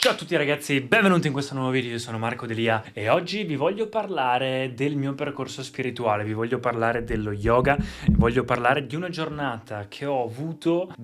Ciao a tutti ragazzi, benvenuti in questo nuovo video, io sono Marco Delia e oggi vi voglio parlare del mio percorso spirituale, vi voglio parlare dello yoga, voglio parlare di una giornata che ho avuto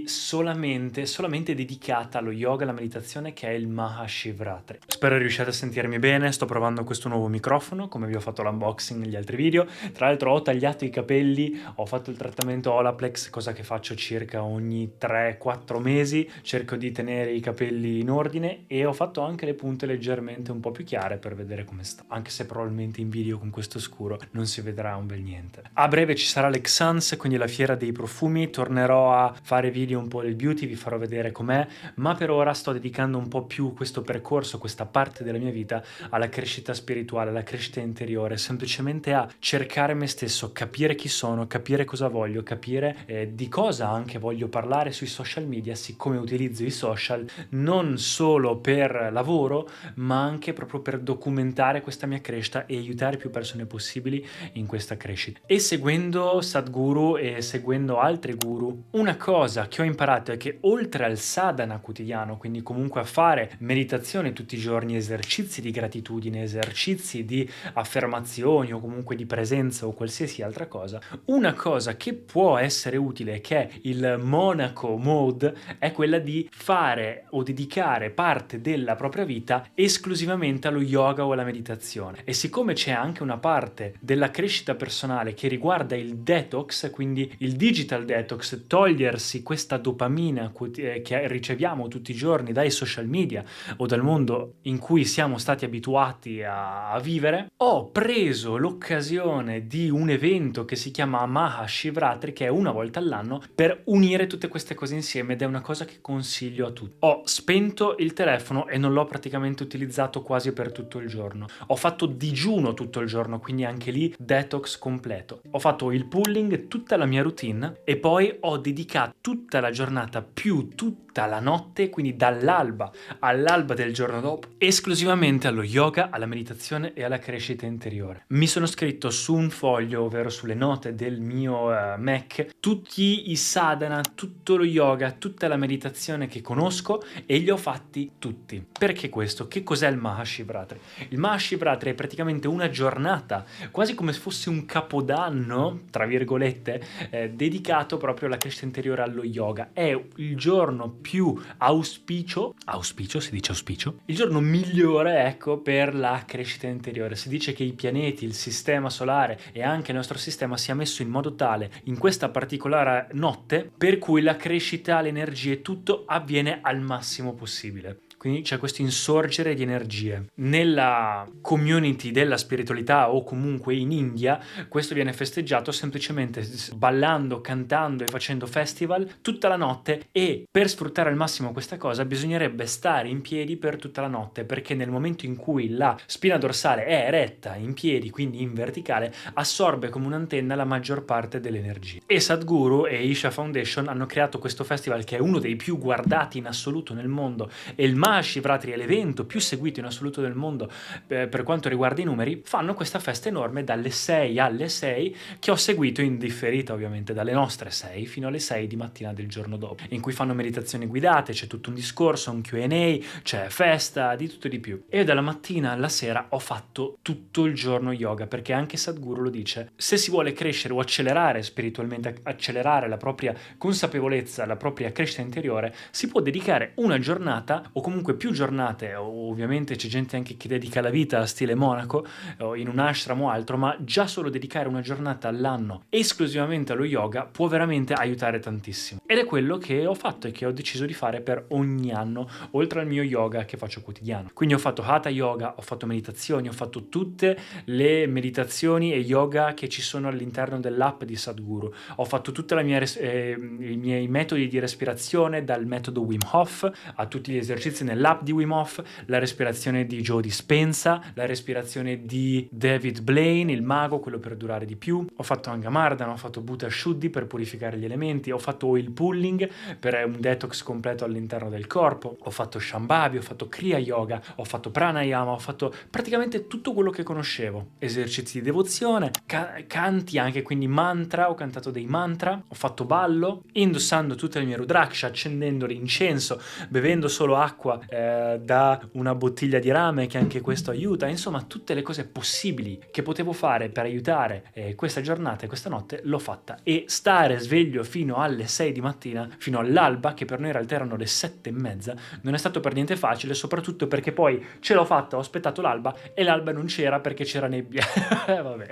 solamente dedicata allo yoga e alla meditazione, che è il Mahashivratri. Spero riusciate a sentirmi bene, sto provando questo nuovo microfono, come vi ho fatto l'unboxing negli altri video. Tra l'altro ho tagliato i capelli, ho fatto il trattamento Olaplex, cosa che faccio circa ogni 3-4 mesi, cerco di tenere i capelli in ordine e ho fatto anche le punte leggermente un po' più chiare per vedere come sta, anche se probabilmente in video con questo scuro non si vedrà un bel niente. A breve ci sarà l'Exans, quindi la fiera dei profumi, tornerò a fare video un po' del beauty, vi farò vedere com'è, ma per ora sto dedicando un po' più questo percorso, questa parte della mia vita alla crescita spirituale, alla crescita interiore, semplicemente a cercare me stesso, capire chi sono, capire cosa voglio, capire di cosa anche voglio parlare sui social media, siccome utilizzo i social non solo per lavoro, ma anche proprio per documentare questa mia crescita e aiutare più persone possibili in questa crescita. E seguendo Sadhguru e seguendo altri guru, una cosa che ho imparato è che oltre al sadhana quotidiano, quindi comunque a fare meditazione tutti i giorni, esercizi di gratitudine, esercizi di affermazioni o comunque di presenza o qualsiasi altra cosa, una cosa che può essere utile, che è il monaco mode, è quella di fare o dedicare parte della propria vita esclusivamente allo yoga o alla meditazione. E siccome c'è anche una parte della crescita personale che riguarda il detox, quindi il digital detox, togliersi questa dopamina che riceviamo tutti i giorni dai social media o dal mondo in cui siamo stati abituati a vivere, ho preso l'occasione di un evento che si chiama Mahashivratri, che è una volta all'anno, per unire tutte queste cose insieme, ed è una cosa che consiglio a tutti. Ho spento il telefono e non l'ho praticamente utilizzato quasi per tutto il giorno. Ho fatto digiuno tutto il giorno, quindi anche lì detox completo. Ho fatto il pulling, tutta la mia routine, e poi ho dedicato tutta la giornata più tutta la notte, quindi dall'alba all'alba del giorno dopo, esclusivamente allo yoga, alla meditazione e alla crescita interiore. Mi sono scritto su un foglio, ovvero sulle note del mio Mac, tutti i sadhana, tutto lo yoga, tutta la meditazione che conosco, e li ho fatti tutti. Perché questo? Che cos'è il Mahashivratri? Il Mahashivratri è praticamente una giornata, quasi come se fosse un capodanno, tra virgolette, dedicato proprio alla crescita interiore, allo yoga. È il giorno più auspicio, si dice auspicio? Il giorno migliore, ecco, per la crescita interiore. Si dice che i pianeti, il sistema solare e anche il nostro sistema sia messo in modo tale in questa particolare notte per cui la crescita, l'energia e tutto avviene al massimo possibile. Quindi c'è questo insorgere di energie. Nella community della spiritualità o comunque in India, questo viene festeggiato semplicemente ballando, cantando e facendo festival tutta la notte, e per sfruttare al massimo questa cosa bisognerebbe stare in piedi per tutta la notte, perché nel momento in cui la spina dorsale è eretta, in piedi, quindi in verticale, assorbe come un'antenna la maggior parte dell'energia. E Sadhguru e Isha Foundation hanno creato questo festival che è uno dei più guardati in assoluto nel mondo, e il Mahashivratri è l'evento più seguito in assoluto del mondo per quanto riguarda i numeri. Fanno questa festa enorme dalle 6 alle 6, che ho seguito in differita ovviamente, dalle nostre 6 fino alle 6 di mattina del giorno dopo, in cui fanno meditazioni guidate, c'è tutto un discorso, un Q&A, c'è festa, di tutto e di più. E dalla mattina alla sera ho fatto tutto il giorno yoga, perché anche Sadhguru lo dice: se si vuole crescere o accelerare spiritualmente, accelerare la propria consapevolezza, la propria crescita interiore, si può dedicare una giornata o comunque più giornate. Ovviamente c'è gente anche che dedica la vita a stile monaco o in un ashram o altro, ma già solo dedicare una giornata all'anno esclusivamente allo yoga può veramente aiutare tantissimo. Ed è quello che ho fatto e che ho deciso di fare per ogni anno, oltre al mio yoga che faccio quotidiano. Quindi ho fatto hatha yoga, ho fatto meditazioni, ho fatto tutte le meditazioni e yoga che ci sono all'interno dell'app di Sadhguru, ho fatto tutta i miei metodi di respirazione, dal metodo Wim Hof a tutti gli esercizi nell'app di Wim Hof, la respirazione di Joe Dispenza, la respirazione di David Blaine, il mago, quello per durare di più. Ho fatto Angamardana, ho fatto Bhuta Shuddhi per purificare gli elementi, ho fatto oil pulling per un detox completo all'interno del corpo, ho fatto Shambhavi, ho fatto Kriya Yoga, ho fatto Pranayama, ho fatto praticamente tutto quello che conoscevo. Esercizi di devozione, canti anche, quindi mantra, ho cantato dei mantra, ho fatto ballo, indossando tutte le mie rudraksha, accendendo l'incenso, bevendo solo acqua acqua, da una bottiglia di rame, che anche questo aiuta, insomma tutte le cose possibili che potevo fare per aiutare questa giornata e questa notte l'ho fatta, e stare sveglio fino alle 6 di mattina, fino all'alba, che per noi in realtà erano le 7:30, non è stato per niente facile, soprattutto perché poi ce l'ho fatta, ho aspettato l'alba e l'alba non c'era perché c'era nebbia. Vabbè,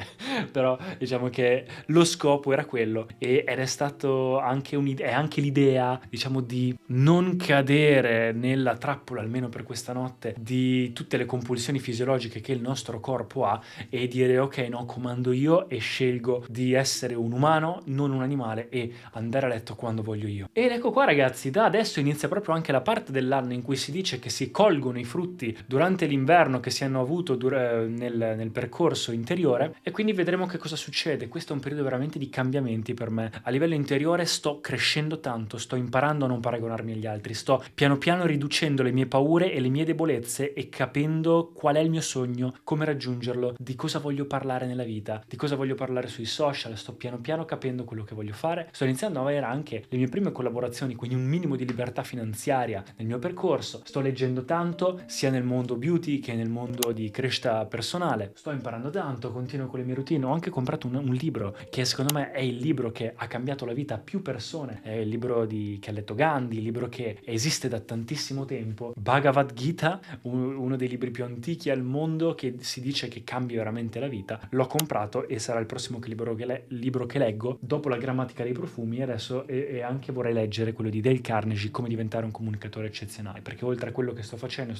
però diciamo che lo scopo era quello, ed è stato anche è anche l'idea, diciamo, di non cadere nella trappola, almeno per questa notte, di tutte le compulsioni fisiologiche che il nostro corpo ha, e dire ok, no, comando io e scelgo di essere un umano, non un animale, e andare a letto quando voglio io. Ed ecco qua ragazzi, da adesso inizia proprio anche la parte dell'anno in cui si dice che si colgono i frutti durante l'inverno che si hanno avuto nel percorso interiore, e quindi vedremo che cosa succede. Questo è un periodo veramente di cambiamenti per me. A livello interiore sto crescendo tanto, sto imparando a non paragonarmi agli altri, sto piano piano riducendo le mie paure e le mie debolezze e capendo qual è il mio sogno, come raggiungerlo, di cosa voglio parlare nella vita, di cosa voglio parlare sui social. Sto piano piano capendo quello che voglio fare, sto iniziando a avere anche le mie prime collaborazioni, quindi un minimo di libertà finanziaria nel mio percorso. Sto leggendo tanto sia nel mondo beauty che nel mondo di crescita personale, sto imparando tanto, continuo con le mie routine. Ho anche comprato un libro che secondo me è il libro che ha cambiato la vita a più persone, è il libro che ha letto Gandhi, il libro che esiste da tantissimo tempo, Bhagavad Gita, uno dei libri più antichi al mondo, che si dice che cambia veramente la vita. L'ho comprato e sarà il prossimo libro che leggo dopo La grammatica dei profumi. Adesso e anche vorrei leggere quello di Dale Carnegie, Come diventare un comunicatore eccezionale, perché oltre a quello che sto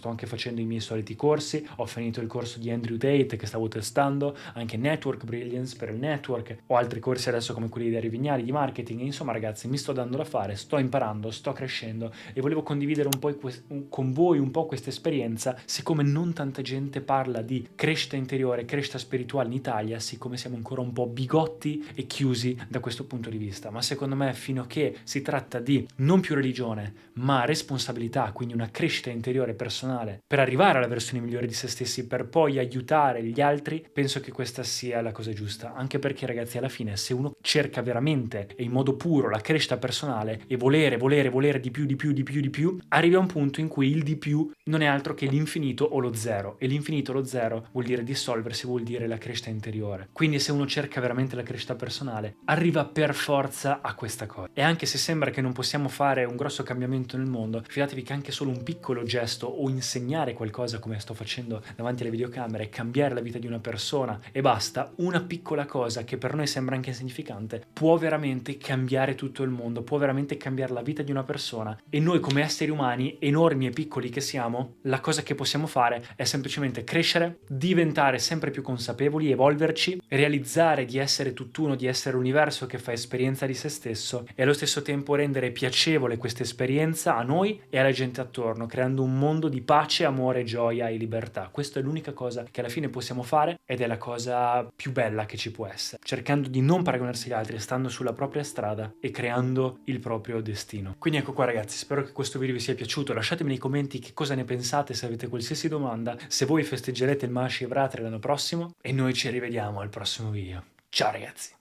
anche facendo i miei soliti corsi. Ho finito il corso di Andrew Tate che stavo testando, anche Network Brilliance per il network, ho altri corsi adesso come quelli di Dario Vignali di marketing. Insomma ragazzi, mi sto dando da fare, sto imparando, sto crescendo, e volevo condividere un po' con voi un po' questa esperienza, siccome non tanta gente parla di crescita interiore, crescita spirituale in Italia, siccome siamo ancora un po' bigotti e chiusi da questo punto di vista. Ma secondo me, fino a che si tratta di non più religione ma responsabilità, quindi una crescita interiore personale per arrivare alla versione migliore di se stessi, per poi aiutare gli altri, penso che questa sia la cosa giusta. Anche perché ragazzi, alla fine, se uno cerca veramente e in modo puro la crescita personale e volere di più, arriva a un punto in cui il di più non è altro che l'infinito o lo zero, e l'infinito o lo zero vuol dire dissolversi, vuol dire la crescita interiore. Quindi se uno cerca veramente la crescita personale, arriva per forza a questa cosa. E anche se sembra che non possiamo fare un grosso cambiamento nel mondo, fidatevi che anche solo un piccolo gesto o insegnare qualcosa, come sto facendo davanti alle videocamere, cambiare la vita di una persona e basta, una piccola cosa che per noi sembra anche insignificante, può veramente cambiare tutto il mondo, può veramente cambiare la vita di una persona. E noi come esseri umani, enormi e piccoli che siamo, la cosa che possiamo fare è semplicemente crescere, diventare sempre più consapevoli, evolverci, realizzare di essere tutt'uno, di essere l'universo che fa esperienza di se stesso, e allo stesso tempo rendere piacevole questa esperienza a noi e alla gente attorno, creando un mondo di pace, amore, gioia e libertà. Questa è l'unica cosa che alla fine possiamo fare, ed è la cosa più bella che ci può essere, cercando di non paragonarsi agli altri, stando sulla propria strada e creando il proprio destino. Quindi ecco qua ragazzi, spero che questo video vi sia piaciuto, lasciatemi nei commenti che cosa ne pensate, se avete qualsiasi domanda, se voi festeggerete il Mahashivratri l'anno prossimo, e noi ci rivediamo al prossimo video. Ciao ragazzi!